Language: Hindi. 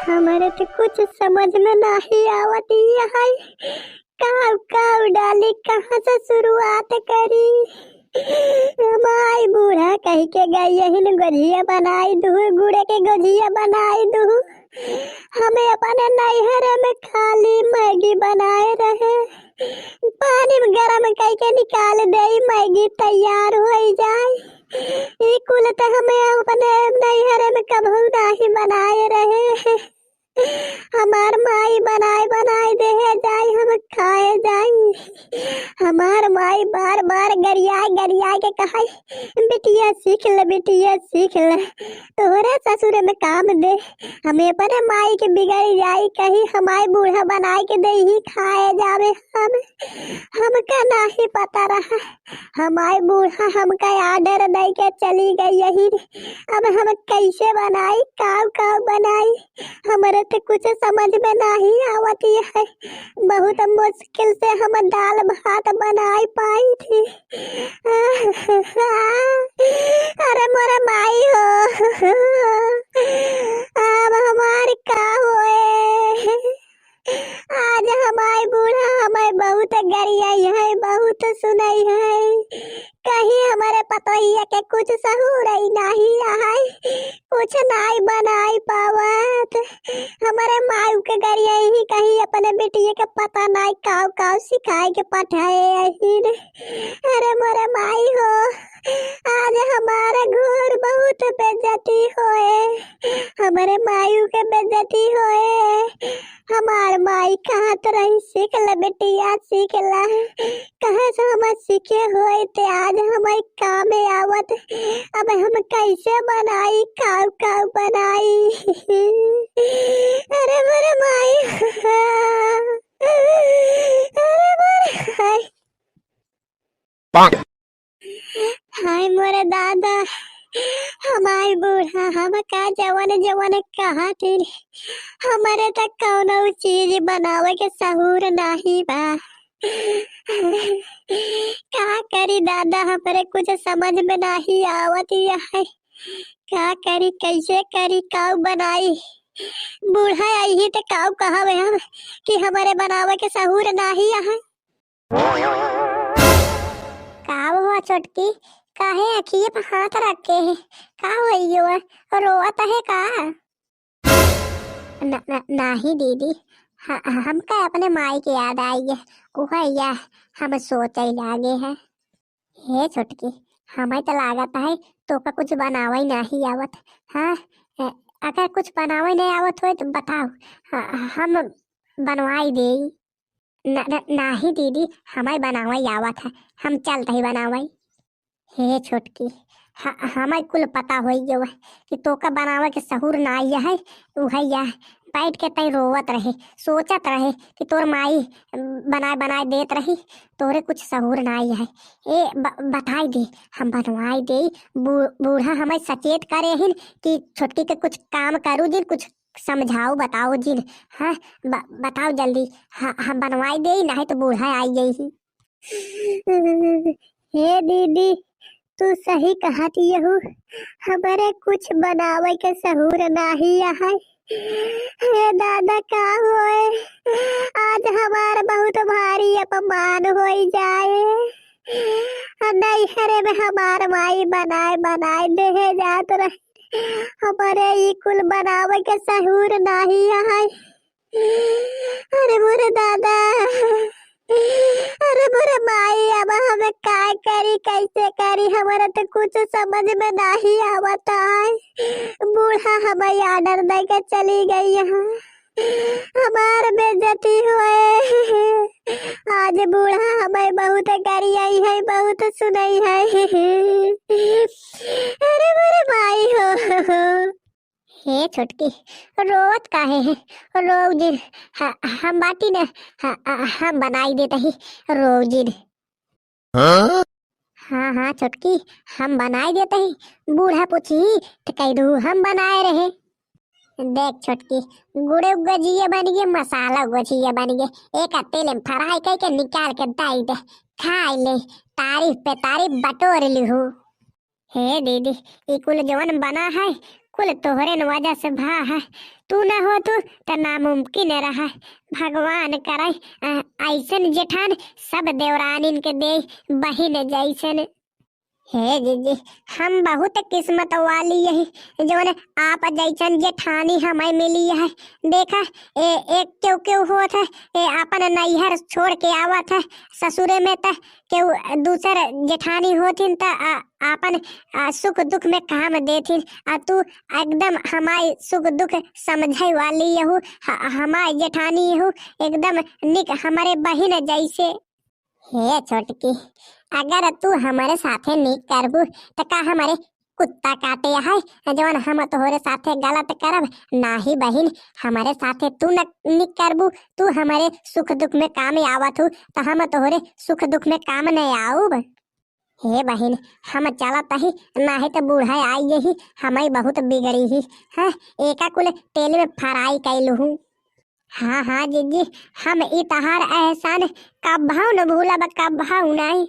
हमारे तो कुछ समझ में नहीं आवत है। काव काव डाली कहाँ से शुरुआत करी। हमारी बूढ़ा कह के गई यही गजिया बनाई दू, गुड़े के गजिया बनाई दू। हमें अपने नैहर में खाली मैगी बनाए रहे। पानी में गरम करके निकाल दे, मैगी तैयार हो जाए। ये कुल तो हमें अपने नैहर में कभी नहीं बनाए रहे। हमार माई बनाए बनाए दे जाए, हम खाए जाए। हमार माई बार बार गरिया के कहा, बिटिया सीख ले, बिटिया सीख ले, तोहरे ससुर में काम दे। हमें अपने माई के बिगड़ जाई, कहीं हमारे बूढ़ा बनाए के दे ही खाए जावे। हमका नहीं पता रहा। हमारे बूढ़ा हमका आर्डर दे के चली गई यही। अब हम कैसे बनाई, काव काव बनाई, हमारे तो कुछ समझ में नहीं आवती है। बहुत मुश्किल से हम दाल भात बनाई पाई थी। अरे मोरे माई हो, अब हमारे का होए। आज हमारे बूढ़ा हमें बहुत गरियाई है, बहुत सुनाई है। कहीं हमारे पतोहिया के कुछ सहूर ही नहीं आए, कुछ नहीं बनाई पावत। हमारे मायू के गरिया ही कहीं अपने बेटिए के पता नहीं काव काव सिखाए के पठाए। अरे मोरे माई हो, आज हमारे घर बहुत बेइज्जती होए। हमारे मायू के बेइज्जती होए। हमार माई कहाँ तो रही, सीख ले बेटिया सीख ला। कहाँ से हम सीखे होए ते आज हमारे काम में आवत। अब हम कैसे बनाई, काव काव बनाई। अरे मोरे माई, अरे मोरे माई, हाय मोरे दादा, हमारे बूढ़ा हमका जवन जवन कहा थे। हमारे तक कौनो चीज बनावे के सहूर नहीं बा। क्या करी दादा, हमारे कुछ समझ में नहीं आवत है। क्या करी, कैसे करी, काव बनाई। बूढ़ा आई तो काव कहावे हम कि हमारे बनावे के सहूर नहीं है। काव हुआ छोटकी, काहे अखिए पे हाथ रखे है, का होइयो है, रोवत है का? नहीं दीदी, हमका अपने माई की याद आई है, वह हम सोचे लागे है। हे छोटकी, हमें तो लागत है तो का कुछ बनावे नहीं आवत। हाँ, अगर कुछ बनावे नहीं आवत हो तो बताओ, हम बनवाई दे। नहीं दीदी, हमें बनावे आवत है, हम चलते ही बनावे। हे छोटकी, हमें कुल पता हो गया कि तोका बनावे के सहूर ना आया है। वही बैठ के तई रोवत रहे, सोचत रहे कि तोर माई बनाए बनाए देत रही, तोरे कुछ सहूर ना आया है। बताई दे, हम बनवाई दे। बूढ़ा हमें सचेत करे हिन कि छोटकी के कुछ काम करूँ जिन, कुछ समझाओ बताओ जिन। हाँ, बताओ जल्दी। हम बनवाई दे, नहीं तो बूढ़ा आई गई। हे दीदी, तू सही कहती हो, हमारे कुछ बनावे के सहूर नहीं है। हे दादा, का होए, आज हमार बहुत भारी अपमान हो जाए। नैहरे में हमार माई बनाए बनाए दे जात रहे, हमारे ई कुल बनावे के सहूर नहीं है। अरे मोरे दादा, अरे मोरे माई, अब हमें काय करी, कैसे करी, हमारा तो कुछ समझ में नहीं आवता है। बूढ़ा हमें आर्डर दे के चली गई यहाँ, हमार बेइज्जती हुए। आज बूढ़ा हमें बहुत गरियाई है, बहुत सुनाई है। अरे मोरे माई हो। हे छोटकी, रोवत काहे है, रोव जिन। हम बाटी ने, हम बनाई देते ही रोव जिन। हाँ हाँ छोटकी, हम बनाई देते ही। बूढ़ा पूछी तो कह दू हम बनाए रहे। देख छोटकी, गुड़े गजिया बन गए, मसाला गजिया बन गए, एक तेल में फ्राई करके निकाल के दाई दे, खाई ले, तारीफ पे तारीफ बटोर ली हूँ। हे दीदी, ये कुल जवन बना है कुल तोहरे न वजह से भा है। तू ना हो तो नामुमकिन रहा। भगवान करे ऐसन जेठान सब देवरानिन के दे बहिन जैसन। हे जीजी, हम बहुत किस्मत वाली यही जोन आप जैसन जेठानी हमें मिली है। देखा एक क्यों क्यों होत है अपन नैहर छोड़ के आवत है ससुरे में त क्यों दूसर जेठानी होथिन त अपन सुख दुख में काम देथिन। तू एकदम हमारी सुख दुख समझे वाली यहू हमारी जेठानी यहू एकदम निक हमारे बहिन जैसे। हे छोटकी, अगर तू हमारे साथे नहीं करबू तो का हमारे कुत्ता काटे है जवन हम तोहरे साथे गलत करब? नाही बहिन, हमारे साथे तू नहीं करबू। तू हमारे सुख दुख में काम आवत हूँ तो हम तोहरे सुख दुख में काम नहीं आऊब। हे बहिन, हम चलत ही नाही तो बूढ़ा आई यही हमें बहुत बिगड़ी ही है। एका कुल तेल में फ्राई कैलू हूँ। हाँ हाँ जीजी, हम ई तहार एहसान कब भाव न भूलब, कब भाव नहीं।